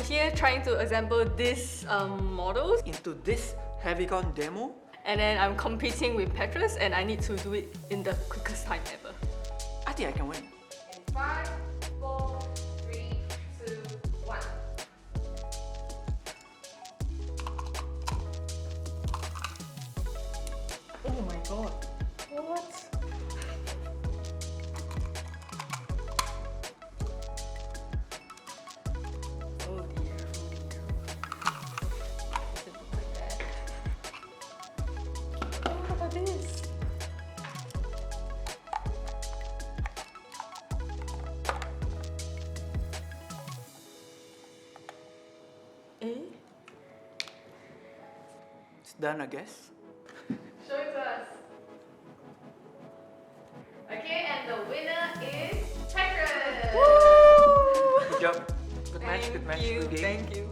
here trying to assemble these models, Into this HEAVYCON demo. and then I'm competing with Petrus, and I need to do it in the quickest time ever. I think I can win. In 5, 4, 3, 2, 1. Oh my god. What? Oh dear, oh dear. Does it look like that? Oh, how about this? Eh? It's done, I guess. Show it to us. Okay, and the winner is Petrus! Good job. Good match, good match, Thank you, good game. thank you.